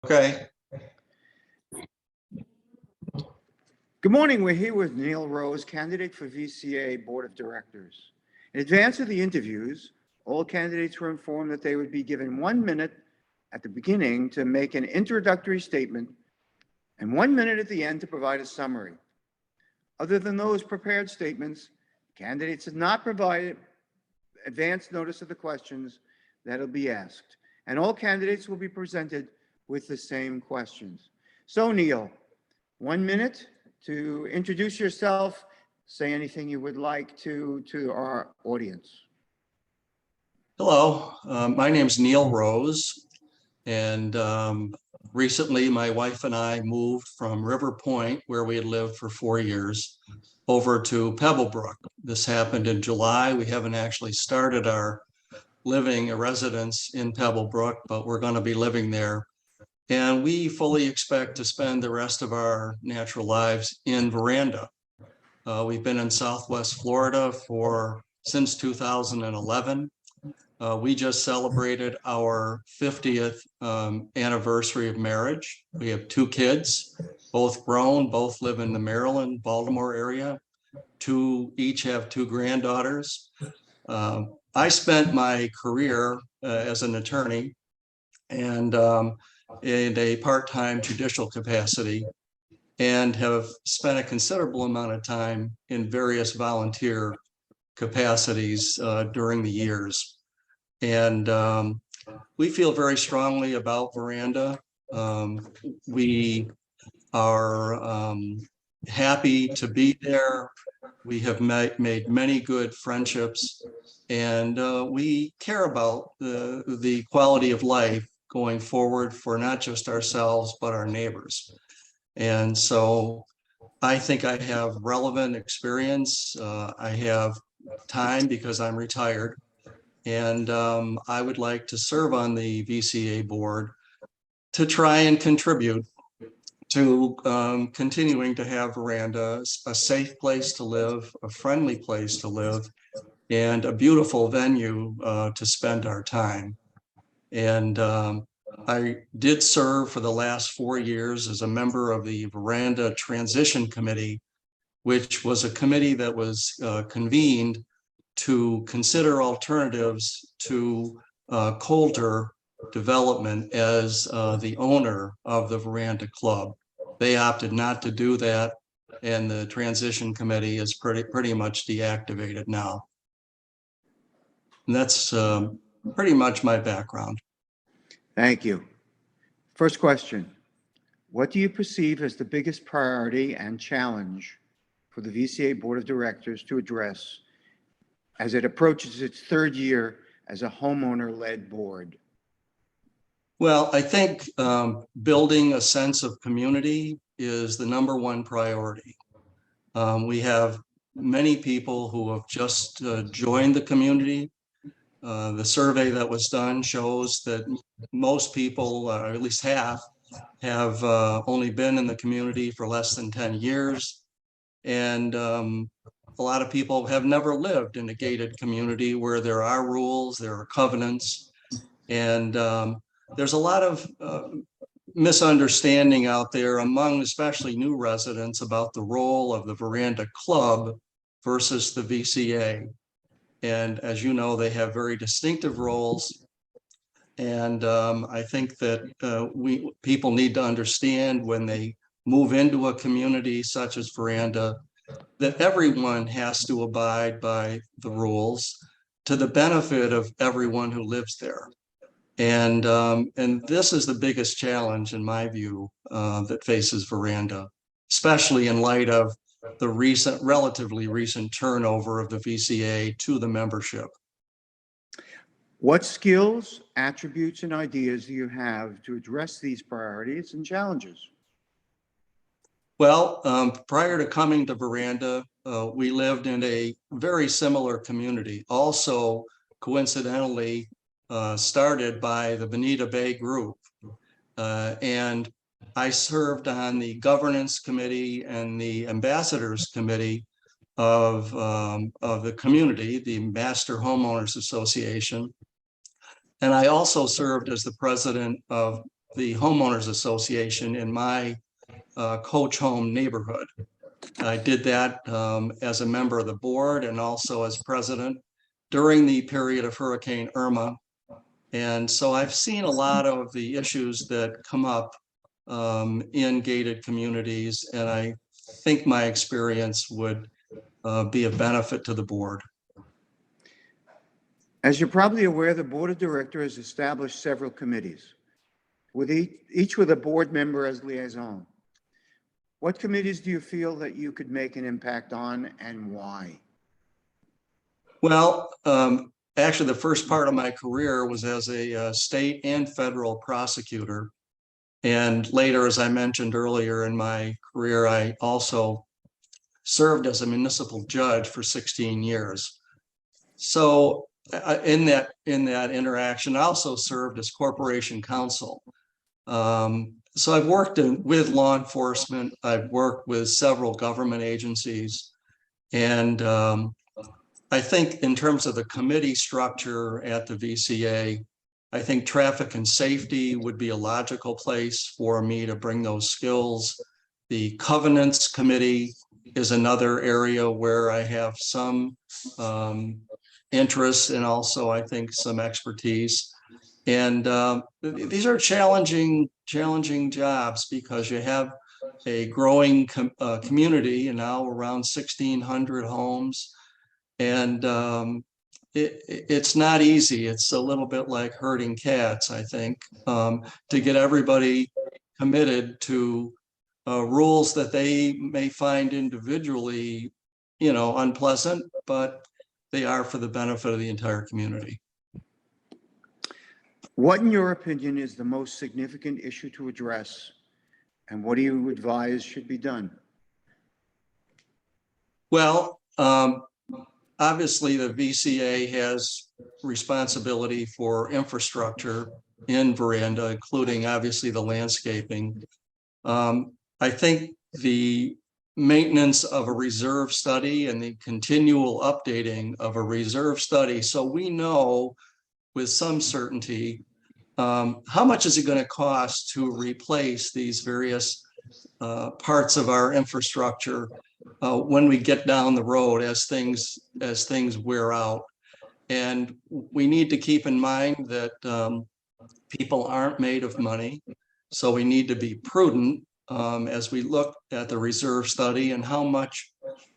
Okay. Good morning. We're here with Neal Rose, candidate for VCA Board of Directors. In advance of the interviews, all candidates were informed that they would be given 1 minute at the beginning to make an introductory statement and 1 minute at the end to provide a summary. Other than those prepared statements, candidates have not provided advance notice of the questions that will be asked, and all candidates will be presented with the same questions. So, Neal, 1 minute to introduce yourself, say anything you would like to our audience. Hello, my name's Neal Rose, and recently my wife and I moved from River Point, where we had lived for 4 years, over to Pebblebrook. This happened in July. We haven't actually started our living a residence in Pebblebrook, but we're going to be living there. And we fully expect to spend the rest of our natural lives in Verandah. We've been in Southwest Florida since 2011. We just celebrated our 50th anniversary of marriage. We have 2 kids, both grown, both live in the Maryland, Baltimore area. Each have 2 granddaughters. I spent my career as an attorney and in a part-time judicial capacity, and have spent a considerable amount of time in various volunteer capacities during the years. And we feel very strongly about Verandah. We are happy to be there. We have made many good friendships, and we care about the quality of life going forward for not just ourselves, but our neighbors. And so I think I have relevant experience. I have time because I'm retired, and I would like to serve on the VCA board to try and contribute to continuing to have Verandah a safe place to live, a friendly place to live, and a beautiful venue to spend our time. And I did serve for the last 4 years as a member of the Verandah Transition Committee, which was a committee that was convened to consider alternatives to Coulter Development as the owner of the Verandah Club. They opted not to do that, and the Transition Committee is pretty much deactivated now. And that's pretty much my background. Thank you. First question. What do you perceive as the biggest priority and challenge for the VCA Board of Directors to address as it approaches its 3rd year as a homeowner-led board? Well, I think building a sense of community is the #1 priority. We have many people who have just joined the community. The survey that was done shows that most people, or at least half, have only been in the community for less than 10 years. And a lot of people have never lived in a gated community where there are rules, there are covenants, and there's a lot of misunderstanding out there among especially new residents about the role of the Verandah Club versus the VCA. And as you know, they have very distinctive roles. And I think that people need to understand when they move into a community such as Verandah, that everyone has to abide by the rules to the benefit of everyone who lives there. And this is the biggest challenge, in my view, that faces Verandah, especially in light of the relatively recent turnover of the VCA to the membership. What skills, attributes, and ideas do you have to address these priorities and challenges? Well, prior to coming to Verandah, we lived in a very similar community, also coincidentally started by the Bonita Bay group. And I served on the governance committee and the ambassadors committee of the community, the Master Homeowners Association. And I also served as the president of the homeowners association in my coach home neighborhood. I did that as a member of the board and also as president during the period of Hurricane Irma. And so I've seen a lot of the issues that come up in gated communities, and I think my experience would be a benefit to the board. As you're probably aware, the Board of Directors has established several committees, with each with a board member as liaison. What committees do you feel that you could make an impact on, and why? Well, actually, the first part of my career was as a state and federal prosecutor. And later, as I mentioned earlier in my career, I also served as a municipal judge for 16 years. So in that interaction, I also served as corporation counsel. So I've worked with law enforcement. I've worked with several government agencies. And I think in terms of the committee structure at the VCA, I think traffic and safety would be a logical place for me to bring those skills. The covenants committee is another area where I have some interest and also I think some expertise. And these are challenging jobs because you have a growing community, and now around 1,600 homes. And it's not easy. It's a little bit like herding cats, I think, to get everybody committed to rules that they may find individually, unpleasant, but they are for the benefit of the entire community. What, in your opinion, is the most significant issue to address, and what do you advise should be done? Well, obviously the VCA has responsibility for infrastructure in Verandah, including obviously the landscaping. I think the maintenance of a reserve study and the continual updating of a reserve study, so we know with some certainty how much is it going to cost to replace these various parts of our infrastructure when we get down the road as things wear out. And we need to keep in mind that people aren't made of money, so we need to be prudent as we look at the reserve study and how much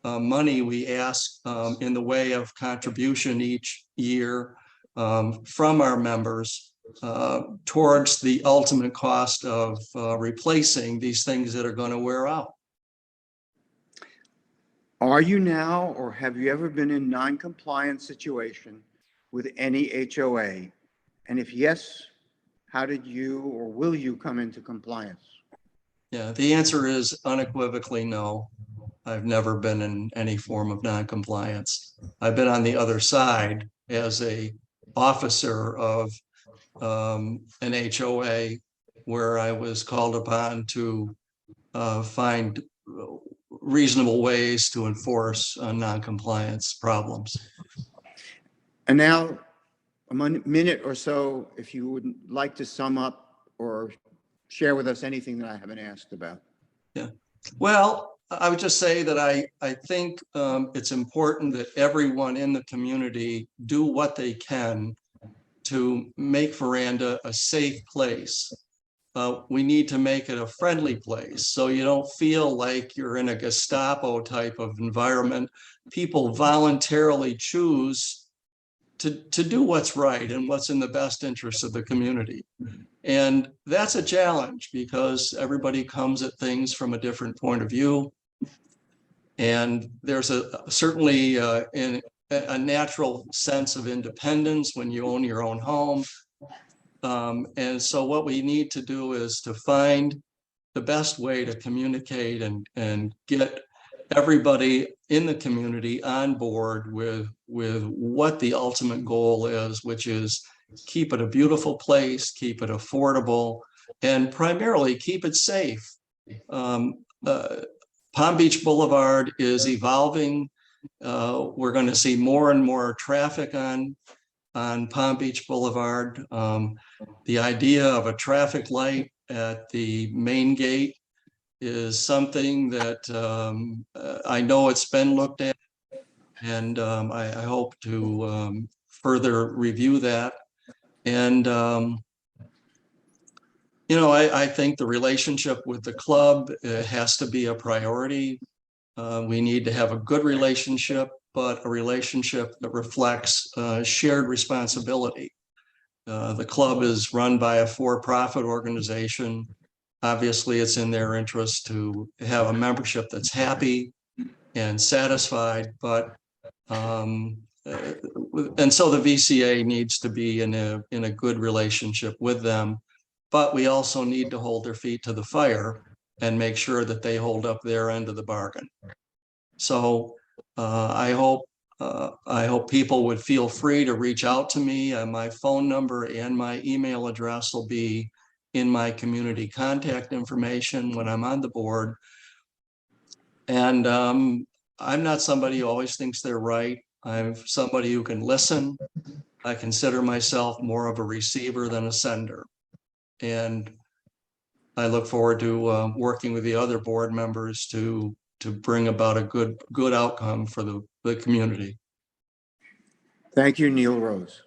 money we ask in the way of contribution each year from our members towards the ultimate cost of replacing these things that are going to wear out. Are you now, or have you ever been in non-compliance situation with any HOA? And if yes, how did you or will you come into compliance? Yeah, the answer is unequivocally no. I've never been in any form of non-compliance. I've been on the other side as a officer of an HOA where I was called upon to find reasonable ways to enforce non-compliance problems. And now, a minute or so, if you would like to sum up or share with us anything that I haven't asked about. Yeah, well, I would just say that I think it's important that everyone in the community do what they can to make Verandah a safe place. We need to make it a friendly place so you don't feel like you're in a Gestapo type of environment. People voluntarily choose to do what's right and what's in the best interest of the community. And that's a challenge because everybody comes at things from a different point of view. And there's certainly a natural sense of independence when you own your own home. And so what we need to do is to find the best way to communicate and get everybody in the community on board with what the ultimate goal is, which is keep it a beautiful place, keep it affordable, and primarily keep it safe. Palm Beach Boulevard is evolving. We're going to see more and more traffic on on Palm Beach Boulevard. The idea of a traffic light at the main gate is something that I know it's been looked at, and I hope to further review that. And I think the relationship with the club has to be a priority. We need to have a good relationship, but a relationship that reflects shared responsibility. The club is run by a for-profit organization. Obviously, it's in their interest to have a membership that's happy and satisfied, but and so the VCA needs to be in a good relationship with them. But we also need to hold their feet to the fire and make sure that they hold up their end of the bargain. So I hope people would feel free to reach out to me. My phone number and my email address will be in my community contact information when I'm on the board. And I'm not somebody who always thinks they're right. I'm somebody who can listen. I consider myself more of a receiver than a sender. And I look forward to working with the other board members to bring about a good outcome for the community. Thank you, Neal Rose.